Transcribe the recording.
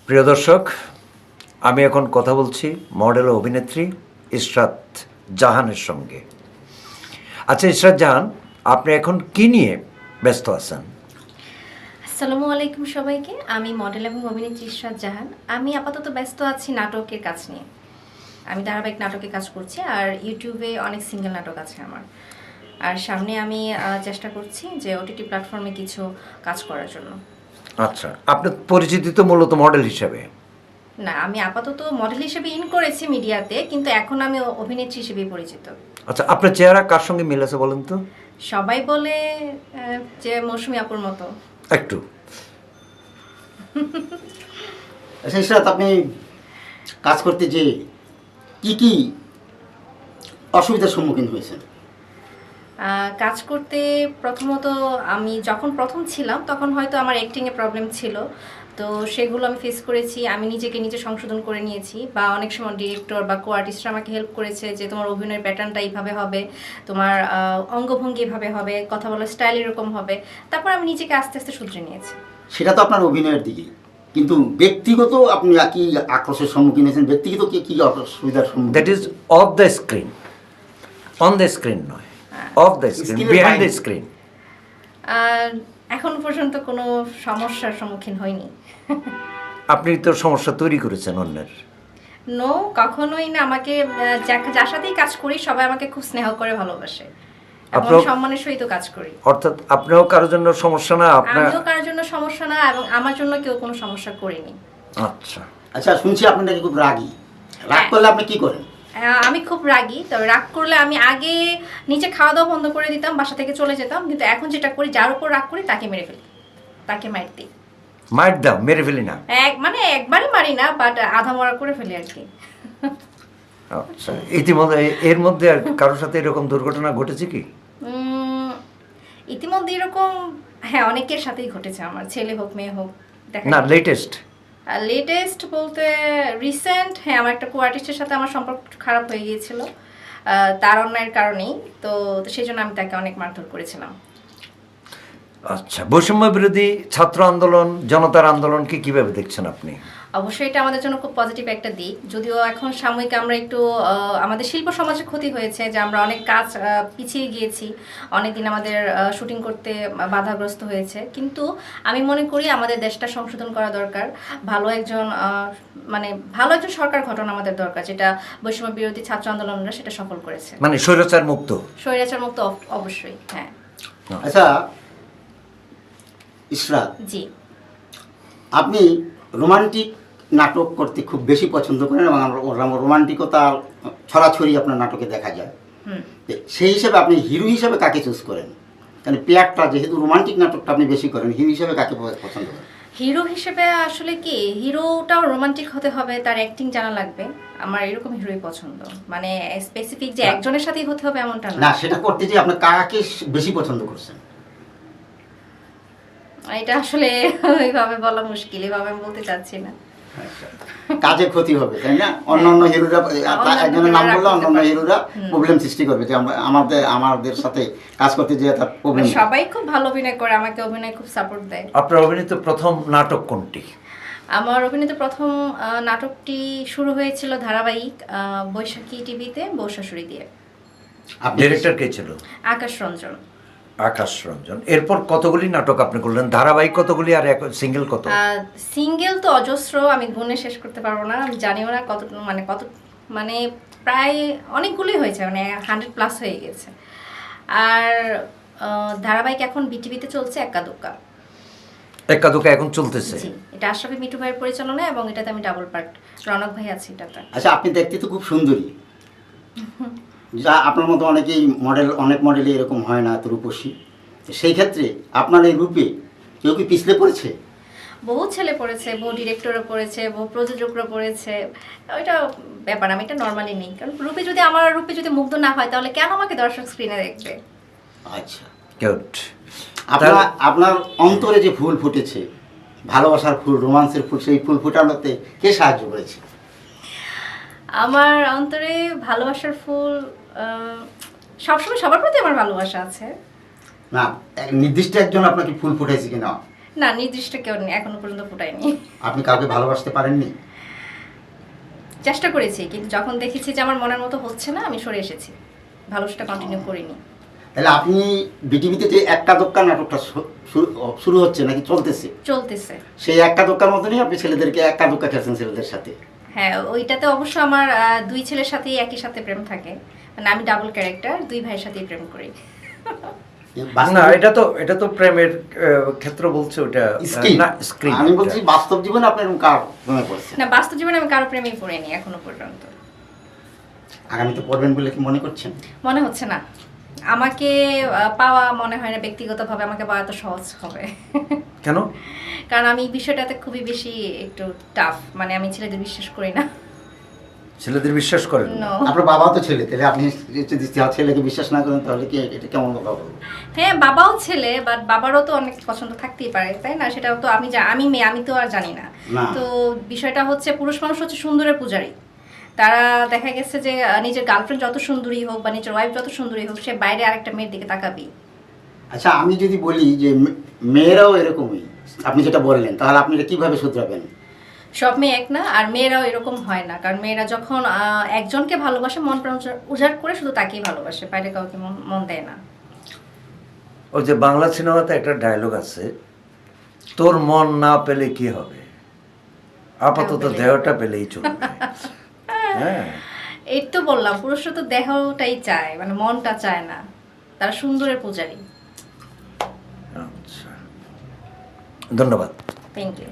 প্রিয় দর্শক, আমি এখন কথা বলছি মডেল ও অভিনেত্রী ইশরাত জাহানের সঙ্গে। আচ্ছা ইশরাত জাহান, আপনি এখন কি নিয়ে ব্যস্ত আছেন? আসসালামু আলাইকুম সবাইকে। আমি মডেল এবং অভিনেত্রী ইশরাত জাহান। আমি আপাতত ব্যস্ত আছি নাটকের কাজ নিয়ে। আমি ধারাবাহিক নাটকে কাজ করছি, আর ইউটিউবে অনেক সিঙ্গেল নাটক আছে আমার। আর সামনে আমি চেষ্টা করছি যে ওটিটি প্ল্যাটফর্মে কিছু কাজ করার জন্য। আচ্ছা, আপনার পরিচিতি তো মূলত মডেল হিসেবে। না, আমি আপাতত মডেল হিসেবে ইন করেছি মিডিয়াতে, কিন্তু এখন আমি অভিনেত্রী হিসেবেই পরিচিত। আচ্ছা, আপনার চেহারা কার সঙ্গে মিল আছে বলেন তো? সবাই বলে যে মৌসুমী আপুর মতো। একটু। আচ্ছা ইশরাত, আপনি কাজ করতে যে কি অসুবিধার সম্মুখীন হয়েছেন? কাজ করতে প্রথমত আমি যখন প্রথম ছিলাম তখন হয়তো আমার অ্যাক্টিংয়ে প্রবলেম ছিল, তো সেগুলো আমি ফেস করেছি। আমি নিজেকে নিজে সংশোধন করে নিয়েছি, বা অনেক সময় ডিরেক্টর বা কো আর্টিস্টরা আমাকে হেল্প করেছে যে তোমার অভিনয়ের প্যাটার্নটা এইভাবে হবে, তোমার অঙ্গভঙ্গি এভাবে হবে, কথা বলার স্টাইল এরকম হবে। তারপর আমি নিজেকে আস্তে আস্তে শুধরে নিয়েছি। সেটা তো আপনার অভিনয়ের দিকে, কিন্তু ব্যক্তিগত আপনি কি আক্রোশের সম্মুখীন হয়েছেন? ব্যক্তিগত কি অসুবিধার সম্মুখীন? That is of the screen, on the screen নয়, অফ দ্য স্ক্রিন, Screen এর বিহাইন্ড দ্য বাইরে। স্ক্রিন। আর এখন পর্যন্ত কোনো সমস্যার সম্মুখীন হইনি। আপনি তো সমস্যা তৈরি করেছেন অন্যের। নো, কখনোই না। আমাকে যার সাথেই কাজ করি সবাই আমাকে খুব স্নেহ করে ভালোবাসে এবং আপনার- সম্মানের সহিত কাজ করি। অর্থাৎ আপনিও কারোর জন্য সমস্যা না, আপনার। আমিও কারোর জন্য সমস্যা না, এবং আমার জন্য কেউ কোনো সমস্যা করেনি। আচ্ছা, আচ্ছা, শুনছি আপনি নাকি খুব রাগী। রাগ করলে আপনি কি করেন? আমি খুব রাগী, তবে রাগ করলে আমি আগে নিচে খাওয়া দাওয়া বন্ধ করে দিতাম, বাসা থেকে চলে যেতাম। কিন্তু এখন যেটা করি, যার উপর রাগ করি তাকে মেরে ফেলি, তাকে মার দিই। মাইট দাও, মেরে ফেলি না। মানে একবারই মারি না, বাট আধা মরা করে ফেলি আর কি। আচ্ছা, ইতিমধ্যে এর মধ্যে আর কারোর সাথে এরকম দুর্ঘটনা ঘটেছে কি? ইতিমধ্যে এরকম, হ্যাঁ, অনেকের সাথেই ঘটেছে, আমার ছেলে হোক মেয়ে হোক। দেখা না, লেটেস্ট। লেটেস্ট বলতে রিসেন্ট, হ্যাঁ, আমার একটা কো আর্টিস্টের সাথে আমার সম্পর্ক খারাপ হয়ে গিয়েছিল তার অন্যায়ের কারণেই। তো সেই জন্য আমি তাকে অনেক মারধর করেছিলাম। আচ্ছা, বৈষম্য বিরোধী ছাত্র আন্দোলন, জনতার আন্দোলনকে কিভাবে দেখছেন আপনি? অবশ্যই এটা আমাদের জন্য খুব পজিটিভ একটা দিক। যদিও এখন সাময়িক আমরা একটু আমাদের শিল্প সমাজে ক্ষতি হয়েছে, যে আমরা অনেক কাজ পিছিয়ে গিয়েছি, অনেকদিন আমাদের শুটিং করতে বাধাগ্রস্ত হয়েছে। কিন্তু আমি মনে করি আমাদের দেশটা সংশোধন করা দরকার। ভালো একজন সরকার গঠন আমাদের দরকার, যেটা বৈষম্য বিরোধী ছাত্র আন্দোলনরা সেটা সফল করেছে। মানে স্বৈরাচার মুক্ত। স্বৈরাচার মুক্ত অবশ্যই, হ্যাঁ। আচ্ছা ইশরাত, জি। আপনি রোমান্টিক নাটক করতে খুব বেশি পছন্দ করেন, এবং রোমান্টিকতা ছড়াছড়ি আপনার নাটকে দেখা যায়। সেই হিসেবে আপনি হিরো হিসেবে কাকে চুজ করেন? কারণ পেয়ারটা যেহেতু রোমান্টিক নাটকটা আপনি বেশি করেন, হিরো হিসেবে কাকে পছন্দ করেন? হিরো হিসেবে আসলে কি, হিরোটাও রোমান্টিক হতে হবে, তার অ্যাক্টিং জানা লাগবে। আমার এরকম হিরোই পছন্দ, মানে স্পেসিফিক যে একজনের সাথেই হতে হবে এমনটা না, না। সেটা করতে যে আপনি কাকে বেশি পছন্দ করছেন? এটা আসলে ওইভাবে বলা মুশকিল, এইভাবে আমি বলতে চাচ্ছি না। কাজে ক্ষতি হবে, তাই না? অন্যান্য হিরোরা, একজনের নাম বললে অন্যান্য হিরোরা প্রবলেম সৃষ্টি করবে, যে আমাদের সাথে কাজ করতে যে তার প্রবলেম। সবাই খুব ভালো অভিনয় করে, আমাকে অভিনয় খুব সাপোর্ট দেয়। আপনার অভিনীত প্রথম নাটক কোনটি? আমার অভিনীত প্রথম নাটকটি শুরু হয়েছিল ধারাবাহিক বৈশাখী টিভিতে, বউ শাশুড়ি দিয়ে। ডিরেক্টর কে ছিল? আকাশ রঞ্জন। আকাশ রঞ্জন। এরপর কতগুলি নাটক আপনি করলেন? ধারাবাহিক কতগুলি, আর সিঙ্গেল কত? সিঙ্গেল তো অজস্র, আমি গুণে শেষ করতে পারবো না। আমি জানিও না কত, মানে প্রায় অনেকগুলোই হয়েছে, মানে 100+ হয়ে গেছে। আর ধারাবাহিক এখন বিটিভিতে চলছে এক্কা দোক্কা। এক্কা দোক্কা এখন চলতেছে। জি, এটা আশরাফি মিঠু ভাইয়ের পরিচালনায়, এবং এটাতে আমি ডাবল পার্ট, রনক ভাই আছে এটাতে। আচ্ছা, আপনি দেখতে তো খুব সুন্দরী, যা আপনার মতো অনেক মডেলই এরকম হয় না, এত রূপসী। সেই ক্ষেত্রে আপনার এই রূপে কেউ কি পিছলে পড়েছে? বহু ছেলে পড়েছে, বহু ডিরেক্টরও পড়েছে, বহু প্রযোজকরা পড়েছে। ওইটা ব্যাপার, আমি এটা নর্মালি নেই। কারণ আমার রূপে যদি মুগ্ধ না হয়, তাহলে কেন আমাকে দর্শক স্ক্রিনে দেখবে? আচ্ছা, গুড। আপনার অন্তরে যে ফুল ফুটেছে, ভালোবাসার ফুল, রোমান্সের ফুল, সেই ফুল ফোটানোতে কে সাহায্য করেছে? আমার অন্তরে ভালোবাসার ফুল, সবসময় সবার প্রতি আমার ভালোবাসা আছে। না, নির্দিষ্ট একজন আপনাকে ফুল ফুটাইছে কিনা? না, নির্দিষ্ট কেউ নেই, এখনো পর্যন্ত ফুটাইনি। আপনি কাউকে ভালোবাসতে পারেননি? চেষ্টা করেছি, কিন্তু যখন দেখেছি যে আমার মনের মতো হচ্ছে না, আমি সরে এসেছি, ভালোবাসাটা কন্টিনিউ করিনি। তাহলে আপনি বিটিভিতে যে এক্কা দোক্কা নাটকটা শুরু হচ্ছে নাকি চলতেছে, চলতেছে। সেই এক্কা দোক্কার মতনই আপনি ছেলেদেরকে এক্কা দোক্কা খেলছেন ছেলেদের সাথে? হ্যাঁ, ওইটাতে অবশ্য আমার 2 ছেলের সাথেই একই সাথে প্রেম থাকে, মানে আমি ডাবল ক্যারেক্টার, 2 ভাইয়ের সাথেই প্রেম করি। না, এটা তো প্রেমের ক্ষেত্র বলছে, ওটা না স্ক্রিন। আমি বলছি বাস্তব জীবনে আপনি এরকম কার প্রেমে পড়ছেন? না, বাস্তব জীবনে আমি কারো প্রেমেই পড়িনি এখনো পর্যন্ত। আগামীতে পড়বেন বলে কি মনে করছেন? মনে হচ্ছে না, আমাকে পাওয়া মনে হয় না ব্যক্তিগতভাবে আমাকে পাওয়া এত সহজ হবে। কেন? কারণ আমি এই বিষয়টাতে খুবই বেশি একটু টাফ, মানে আমি ছেলেদের বিশ্বাস করি না। ছেলেদের বিশ্বাস করেন না? No. আপনার বাবাও তো ছেলে, তাহলে আপনি যদি ছেলেকে বিশ্বাস না করেন তাহলে কি এটা কেমন কথা বলবো? হ্যাঁ, বাবাও ছেলে, বাট বাবারও তো অনেক পছন্দ থাকতেই পারে, তাই না? সেটাও তো আমি মেয়ে, আমি তো আর জানি না। না। তো বিষয়টা হচ্ছে, পুরুষ মানুষ হচ্ছে সুন্দরের পূজারী। তারা দেখা গেছে যে নিজের গার্লফ্রেন্ড যত সুন্দরী হোক বা নিজের ওয়াইফ যত সুন্দরী হোক, সে বাইরে আরেকটা মেয়ের দিকে তাকাবি। আচ্ছা, আমি যদি বলি যে মেয়েরাও এরকমই, আপনি যেটা বললেন, তাহলে আপনি এটা কিভাবে শুধরাবেন? সব মেয়ে এক না, আর মেয়েরাও এরকম হয় না, কারণ মেয়েরা যখন একজনকে ভালোবাসে, মন প্রাণ উজাড় করে শুধু তাকেই ভালোবাসে, বাইরে কাউকে মন দেয় না। ওই যে বাংলা সিনেমাতে একটা ডায়লগ আছে, তোর মন না পেলে কি হবে, আপাতত দেহটা পেলেই চলবে। হ্যাঁ, এই তো বললাম, পুরুষরা তো দেহটাই চায়, মানে মনটা চায় না, তারা সুন্দরের পূজারী। আচ্ছা, ধন্যবাদ। Thank you.